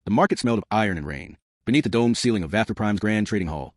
The market smelled of iron and rain. Beneath the domed ceiling of Vathra Prime's grand trading hall,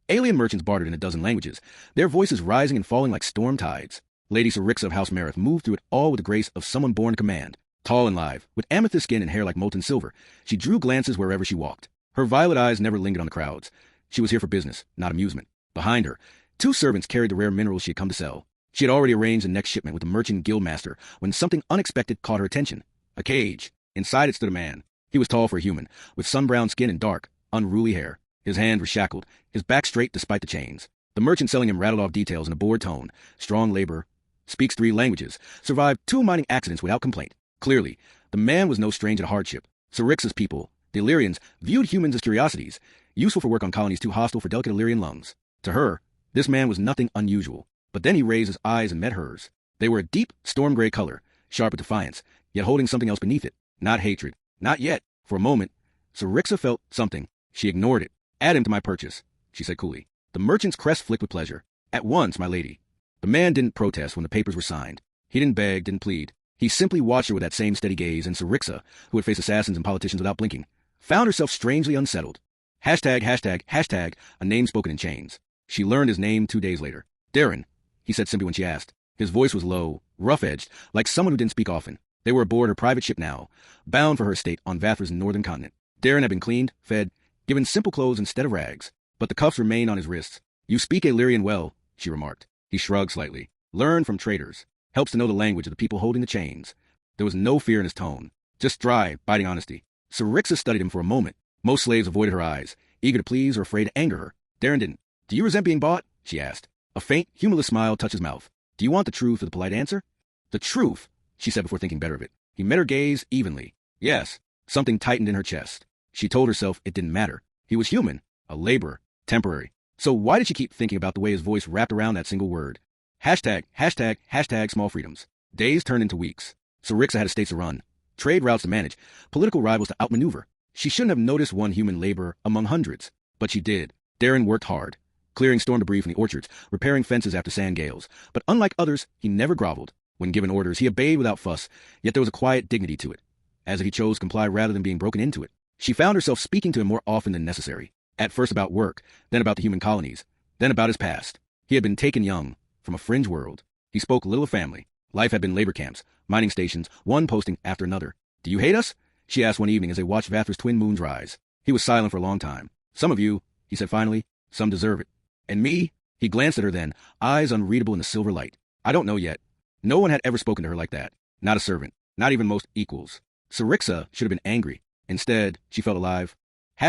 alien merchants bartered in a dozen languages, their voices rising and falling like storm tides. Lady Syrixa of House Marith moved through it all with the grace of someone born to command. Tall and lithe, with amethyst skin and hair like molten silver, she drew glances wherever she walked. Her violet eyes never lingered on the crowds. She was here for business, not amusement. Behind her, two servants carried the rare minerals she had come to sell. She had already arranged the next shipment with the merchant guildmaster when something unexpected caught her attention. A cage. Inside it stood a man. He was tall for a human, with sun-browned skin and dark, unruly hair. His hands were shackled, his back straight despite the chains. The merchant selling him rattled off details in a bored tone. Strong labor, speaks 3 languages, survived 2 mining accidents without complaint. Clearly, the man was no stranger to hardship. Syrixa's people, the Illyrians, viewed humans as curiosities, useful for work on colonies too hostile for delicate Illyrian lungs. To her, this man was nothing unusual. But then he raised his eyes and met hers. They were a deep, storm-gray color, sharp with defiance, yet holding something else beneath it. Not hatred. Not yet. For a moment, Syrixa felt something. She ignored it. Add him to my purchase, she said coolly. The merchant's crest flicked with pleasure. At once, my lady. The man didn't protest when the papers were signed. He didn't beg, didn't plead. He simply watched her with that same steady gaze, and Syrixa, who had faced assassins and politicians without blinking, found herself strangely unsettled. ####, a name spoken in chains. She learned his name 2 days later. Darin, he said simply when she asked. His voice was low, rough-edged, like someone who didn't speak often. They were aboard her private ship now, bound for her estate on Vathra's northern continent. Darin had been cleaned, fed, given simple clothes instead of rags, but the cuffs remained on his wrists. You speak Illyrian well, she remarked. He shrugged slightly. Learn from traders. Helps to know the language of the people holding the chains. There was no fear in his tone, just dry, biting honesty. Syrixa studied him for a moment. Most slaves avoided her eyes, eager to please or afraid to anger her. Darin didn't. Do you resent being bought? She asked. A faint, humorless smile touched his mouth. Do you want the truth or the polite answer? The truth, she said before thinking better of it. He met her gaze evenly. Yes. Something tightened in her chest. She told herself it didn't matter. He was human, a laborer, temporary. So why did she keep thinking about the way his voice wrapped around that single word? #### small freedoms. Days turned into weeks. Syrixa had estates to run, trade routes to manage, political rivals to outmaneuver. She shouldn't have noticed one human laborer among hundreds, but she did. Darin worked hard, clearing storm debris from the orchards, repairing fences after sand gales. But unlike others, he never groveled. When given orders, he obeyed without fuss, yet there was a quiet dignity to it, as if he chose to comply rather than being broken into it. She found herself speaking to him more often than necessary, at first about work, then about the human colonies, then about his past. He had been taken young, from a fringe world. He spoke little of family. Life had been labor camps, mining stations, one posting after another. Do you hate us? She asked one evening as they watched Vathra's twin moons rise. He was silent for a long time. Some of you, he said finally, some deserve it. And me? He glanced at her then, eyes unreadable in the silver light. I don't know yet. No one had ever spoken to her like that. Not a servant. Not even most equals. Syrixa should have been angry. Instead, she felt alive. ####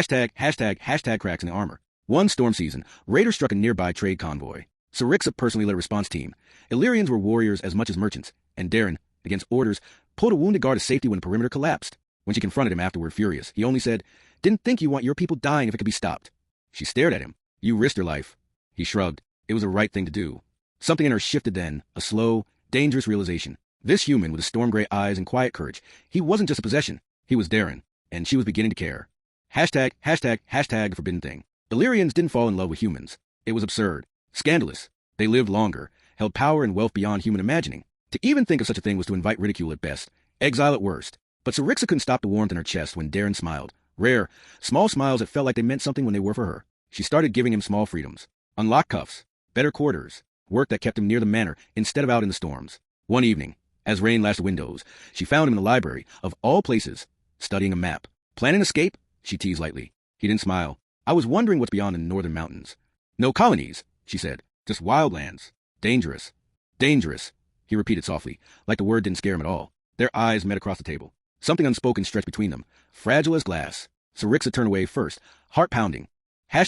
cracks in the armor. One storm season, raiders struck a nearby trade convoy. Syrixa personally led a response team. Illyrians were warriors as much as merchants, and Darin, against orders, pulled a wounded guard to safety when the perimeter collapsed. When she confronted him afterward furious, he only said, Didn't think you want your people dying if it could be stopped. She stared at him. You risked your life. He shrugged. It was the right thing to do. Something in her shifted then, a slow, dangerous realization. This human with his storm-gray eyes and quiet courage, he wasn't just a possession. He was Darin, and she was beginning to care. #### the forbidden thing. Illyrians didn't fall in love with humans. It was absurd. Scandalous. They lived longer, held power and wealth beyond human imagining. To even think of such a thing was to invite ridicule at best, exile at worst. But Syrixa couldn't stop the warmth in her chest when Darin smiled. Rare, small smiles that felt like they meant something when they were for her. She started giving him small freedoms. Unlocked cuffs, better quarters, work that kept him near the manor instead of out in the storms. One evening, as rain lashed the windows, she found him in the library, of all places, studying a map. Plan an escape? She teased lightly. He didn't smile. I was wondering what's beyond the northern mountains. No colonies, she said. Just wildlands. Dangerous. Dangerous, he repeated softly, like the word didn't scare him at all. Their eyes met across the table. Something unspoken stretched between them, fragile as glass. Syrixa turned away first, heart pounding. ####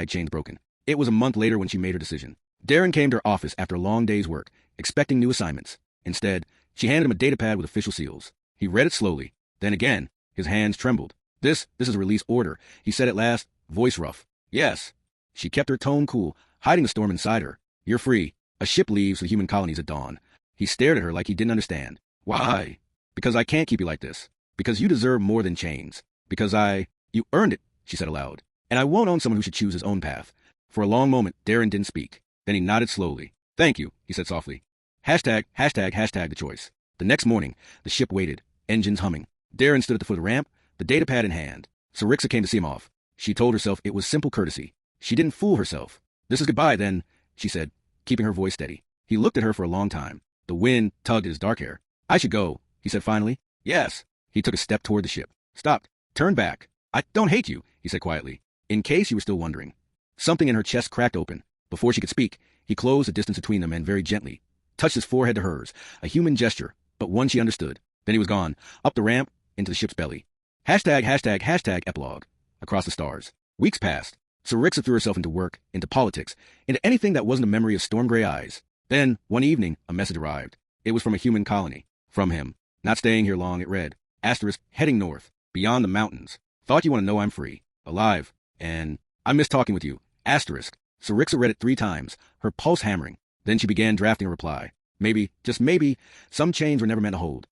chains broken. It was a month later when she made her decision. Darin came to her office after a long day's work, expecting new assignments. Instead, she handed him a datapad with official seals. He read it slowly. Then again, his hands trembled. This is a release order, he said at last, voice rough. Yes. She kept her tone cool, hiding the storm inside her. You're free. A ship leaves for the human colonies at dawn. He stared at her like he didn't understand. Why? Because I can't keep you like this. Because you deserve more than chains. Because you earned it, she said aloud. And I won't own someone who should choose his own path. For a long moment, Darin didn't speak. Then he nodded slowly. Thank you, he said softly. #### the choice. The next morning, the ship waited, engines humming. Darin stood at the foot of the ramp, the datapad in hand. Syrixa came to see him off. She told herself it was simple courtesy. She didn't fool herself. This is goodbye, then, she said, keeping her voice steady. He looked at her for a long time. The wind tugged at his dark hair. I should go, he said finally. Yes. He took a step toward the ship. Stopped. Turned back. I don't hate you, he said quietly, in case you were still wondering. Something in her chest cracked open. Before she could speak, he closed the distance between them and very gently touched his forehead to hers, a human gesture, but one she understood. Then he was gone, up the ramp, into the ship's belly. Epilogue. Across the stars. Weeks passed. Syrixa threw herself into work, into politics, into anything that wasn't a memory of storm gray eyes. Then, one evening, a message arrived. It was from a human colony. From him. Not staying here long, it read. Asterisk, heading north, beyond the mountains. Thought you want to know I'm free, alive, and I miss talking with you. Asterisk. Syrixa read it 3 times, her pulse hammering. Then she began drafting a reply. Maybe, just maybe, some chains were never meant to hold.